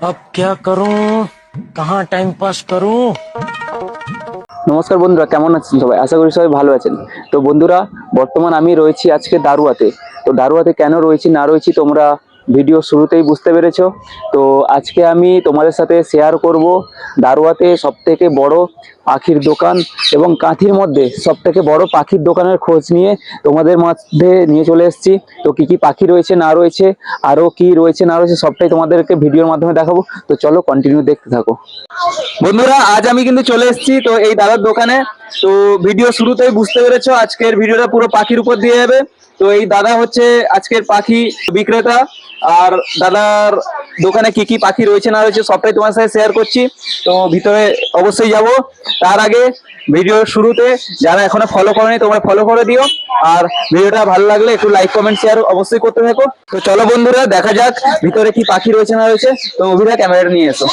अब क्या करूं, कहाँ टाइम पास करूं। নমস্কার বন্ধুরা, কেমন আছেন সবাই? আশা করি সবাই ভালো আছেন। তো বন্ধুরা, বর্তমান আমি রয়েছি আজকে দারুয়াতে। তো দারুয়াতে কেন রয়েছি না রয়েছি তোমরা ভিডিও শুরুতেই বুঝতে পেরেছো। তো আজকে আমি তোমাদের সাথে শেয়ার করব দারুয়াতে সবথেকে বড় পাখির দোকান এবং কাঁথির মধ্যে সবথেকে বড় পাখির দোকানের খোঁজ নিয়ে তোমাদের মধ্যে নিয়ে চলে এসেছি। তো কি কি পাখি রয়েছে না রয়েছে, আরও কি রয়েছে না রয়েছে, সবটাই তোমাদেরকে ভিডিওর মাধ্যমে দেখাবো। তো চলো কন্টিনিউ দেখতে থাকো। বন্ধুরা, আজ আমি কিন্তু চলে এসেছি তো এই দাদার দোকানে। তো ভিডিও শুরুতেই বুঝতে পেরেছো আজকের ভিডিওটা পুরো পাখির উপর দিয়ে যাবে। তো এই দাদা হচ্ছে আজকের পাখি বিক্রেতা, আর দাদার দোকানে কি কি পাখি রয়েছে না রয়েছে সবটাই তোমার সাথে শেয়ার করছি। তো ভিতরে অবশ্যই যাব। তার আগে ভিডিওর শুরুতে যারা এখনো ফলো করেনি তোমরা ফলো করে দিও, আর ভিডিওটা ভালো লাগলে একটু লাইক কমেন্ট শেয়ার অবশ্যই করতে থাকো। তো চলো বন্ধুরা, দেখা যাক ভিতরে কি পাখি রয়েছে না রয়েছে। তো অভিরা ক্যামেরাটা নিয়ে এসো।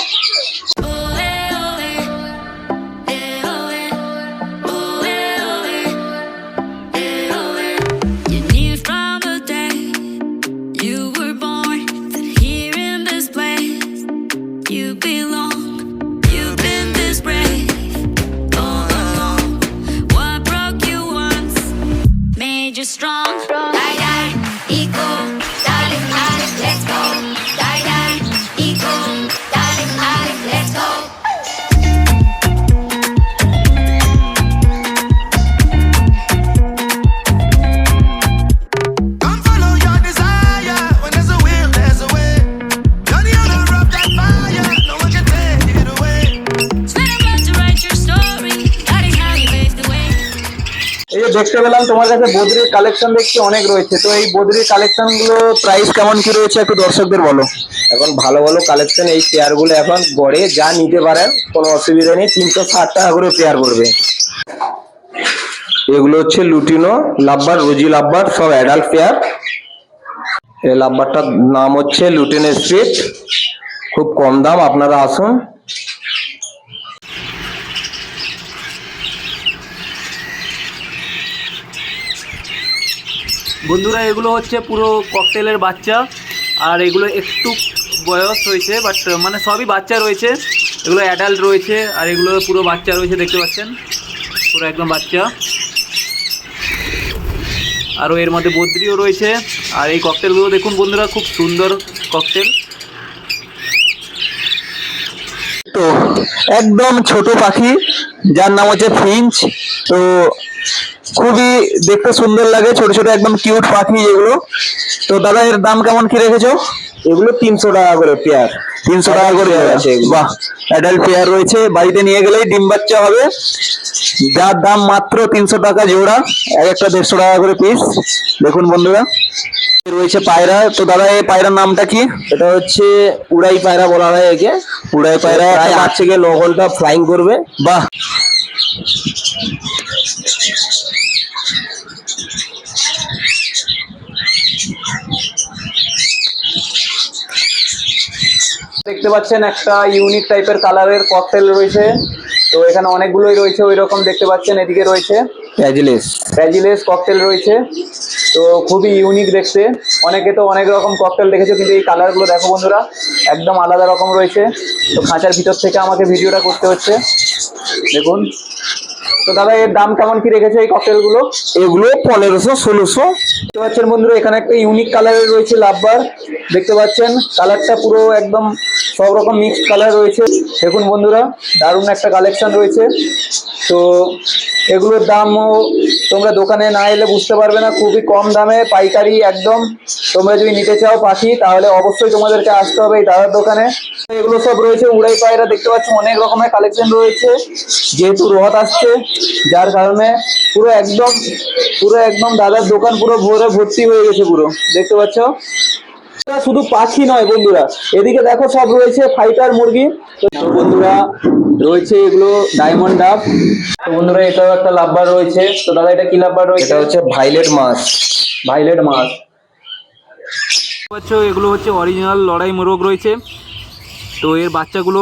Strong, die, die, eco, darling, darling, let's go. Die, die, eco, darling, darling, let's go. Come follow your desire. When there's a will, there's a way. You're the owner of that fire. No one can take it away. Spend a month to write your story. That is how you pave the way. এই যে দেখতে পেলাম তোমার কাছে বদ্রির collection দেখছি অনেক রয়েছে। তো এই বদ্রির কালেকশন গুলো প্রাইস কেমন কি রয়েছে একটু দর্শকদের বলো। এখন ভালো ভালো কালেকশন এই পেয়ারগুলো এখন গড়ে যা নিতে পারেন কোনো অসুবিধা নেই, 360 টাকা করে পেয়ার পড়বে। এগুলো হচ্ছে লুটিনো লাভবার, রোজি লাভবার, সব অ্যাডাল্ট পেয়ার। এই লাভবারটার নাম হচ্ছে লুটিনো স্পিড, খুব কম দাম, আপনারা আসুন। বন্ধুরা, এগুলো হচ্ছে পুরো ককটেলের বাচ্চা, আর এগুলো একটু বয়স হয়েছে, বাট মানে সবই বাচ্চা রয়েছে। এগুলো অ্যাডাল্ট রয়েছে, আর এগুলো পুরো বাচ্চা রয়েছে, দেখতে পাচ্ছেন পুরো একদম বাচ্চা। আরও এর মধ্যে বদ্রিও রয়েছে। আর এই ককটেলগুলো দেখুন বন্ধুরা, খুব সুন্দর ককটেল। তো একদম ছোট পাখি যার নাম হচ্ছে ফিঞ্চ। তো খুবই দেখতে সুন্দর লাগে, ছোট ছোট একদম কিউট পাখি এগুলো। তো দাদা এর দাম কেমন কি রেখেছো? এগুলো 300 টাকা করে পেয়ার। 300 টাকা করে আছে। বাহ, অ্যাডাল্ট পেয়ার রয়েছে, বাড়িতে নিয়ে গেলেই ডিম বাচ্চা হবে। যার দাম মাত্র 300 টাকা জোড়া, এক একটা 150 টাকা করে পিস। দেখুন বন্ধুরা, রয়েছে পায়রা। তো দাদা এই পায়রার নামটা কি? এটা হচ্ছে উড়াই পায়রা বলা হয় একে। উড়াই পায়রা, প্রায় 8 থেকে 9 ঘন্টা ফ্লাইং করবে। বাহ। দেখতে পাচ্ছেন একটা ইউনিক টাইপের কালারের ককটেল রয়েছে। তো এখানে অনেকগুলোই রয়েছে ওই রকম দেখতে পাচ্ছেন। এদিকে রয়েছে প্যাজিলেস ককটেল রয়েছে। তো খুবই ইউনিক দেখতে। অনেকে তো অনেক রকম ককটেল দেখেছো, কিন্তু এই কালারগুলো দেখো বন্ধুরা, একদম আলাদা রকম রয়েছে। তো খাঁচার ভিতর থেকে আমাকে ভিডিওটা করতে হচ্ছে, দেখুন। তো দাদা এর দাম কেমন কি রেখেছে এই ককটেলগুলো? এগুলো 1500-1600। দেখতে পাচ্ছেন বন্ধুরা, এখানে একটা ইউনিক কালারের রয়েছে লাভবার। দেখতে পাচ্ছেন কালারটা পুরো একদম সব রকম মিক্সড কালার রয়েছে। দেখুন বন্ধুরা, দারুণ একটা কালেকশন রয়েছে। তো এগুলোর দামও তোমরা দোকানে না এলে বুঝতে পারবে না, খুবই কম দামে পাইকারি একদম। তোমরা যদি নিতে চাও পাখি তাহলে অবশ্যই তোমাদেরকে আসতে হবে এই দাদার দোকানে। এগুলো সব রয়েছে উড়াই পায়রা, দেখতে পাচ্ছ অনেক রকমের কালেকশন রয়েছে। যেহেতু রথ আসছে যার কারণে পুরো একদম দাদার দোকান পুরো ভর্তি হয়ে গেছে পুরো, দেখতে পাচ্ছ। শুধু পাখি নয় বন্ধুরা, এদিকে দেখো সব রয়েছে ফাইটার মুরগি। তো বন্ধুরা রয়েছে এগুলো ডায়মন্ড ডাব। তো বন্ধুরা এটাও একটা লাভবার রয়েছে। তো দাদা এটা কি লাভবার রয়েছে? এটা হচ্ছে ভাইলেট মাছ। এগুলো হচ্ছে অরিজিনাল লড়াই মোরগ রয়েছে। তো এর বাচ্চাগুলো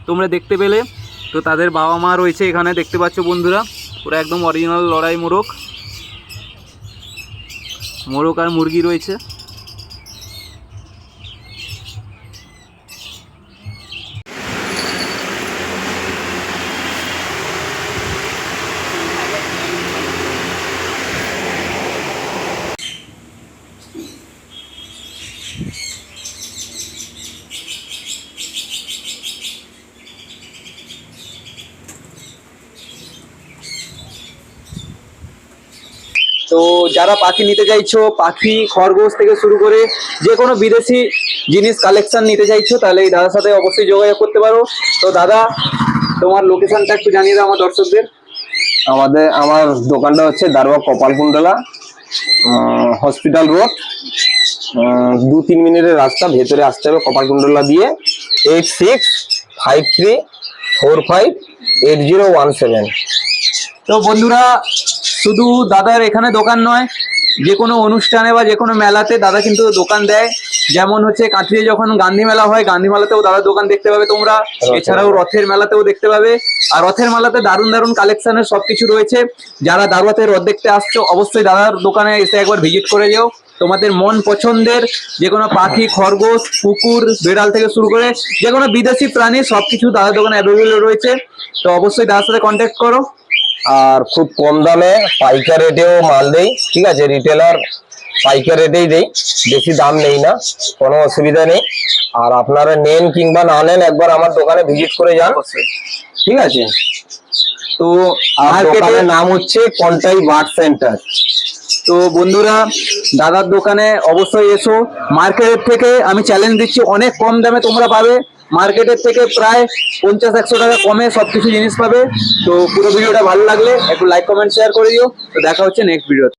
তোমরা দেখতে পেলে। তো তাদের বাবা মা রয়েছে এখানে, দেখতে পাচ্ছ বন্ধুরা, পুরো একদম অরিজিনাল লড়াই মোরগ আর মুরগি রয়েছে। তো যারা পাখি নিতে চাইছো, পাখি খরগোশ থেকে শুরু করে যে কোনো বিদেশি জিনিস কালেকশন নিতে চাইছো, তাহলে এই দাদার সাথে অবশ্যই যোগাযোগ করতে পারো। তো দাদা, তোমার লোকেশনটা একটু জানিয়ে দাও আমার দর্শকদের। আমার দোকানটা হচ্ছে দারুয়া কপালকুণ্ডলা, হসপিটাল রোড, 2-3 মিনিটের রাস্তা, ভেতরে আসতে হবে কপালকুণ্ডলা দিয়ে। 8653458017। তো বন্ধুরা, শুধু দাদার এখানে দোকান নয়, যে কোনো অনুষ্ঠানে বা যে কোনো মেলাতে দাদা কিন্তু দোকান দেয়। যেমন হচ্ছে কাঁথিতে যখন গান্ধী মেলা হয়, গান্ধী মেলাতেও দাদার দোকান দেখতে পাবে তোমরা। এছাড়াও রথের মেলাতেও দেখতে পাবে। আর রথের মেলাতে দারুণ দারুণ কালেকশনের সবকিছু রয়েছে। যারা দারুয়াতে রথ দেখতে আসছো, অবশ্যই দাদার দোকানে এসে একবার ভিজিট করে যাও। তোমাদের মন পছন্দের যে কোনো পাখি, খরগোশ, কুকুর, বিড়াল থেকে শুরু করে যে কোনো বিদেশি প্রাণী সবকিছু দাদার দোকানে অ্যাভেলেবল রয়েছে। তো অবশ্যই দাদার সাথে কন্ট্যাক্ট করো। আর খুব কম দামে পাইকার রেটেও মাল দেই, ঠিক আছে? রিটেলার পাইকার রেটেই দেই, বেশি দাম নেই না, কোনো অসুবিধা নেই। আর আপনারা নেন কিংবা না নেন, একবার আমার দোকানে ভিজিট করে যান, ঠিক আছে? তো আর মার্কেটে দোকানের নাম হচ্ছে কন্টাই বার্ড সেন্টার। তো বন্ধুরা, দাদার দোকানে অবশ্যই এসো। মার্কেটের থেকে আমি চ্যালেঞ্জ দিচ্ছি, অনেক কম দামে তোমরা পাবে। মার্কেটের থেকে প্রায় 50-100 টাকা কমে সবকিছু জিনিস পাবে। তো পুরো ভিডিওটা ভালো লাগলে একটু লাইক, কমেন্ট, শেয়ার করে দিও। তো দেখা হচ্ছে নেক্সট ভিডিও।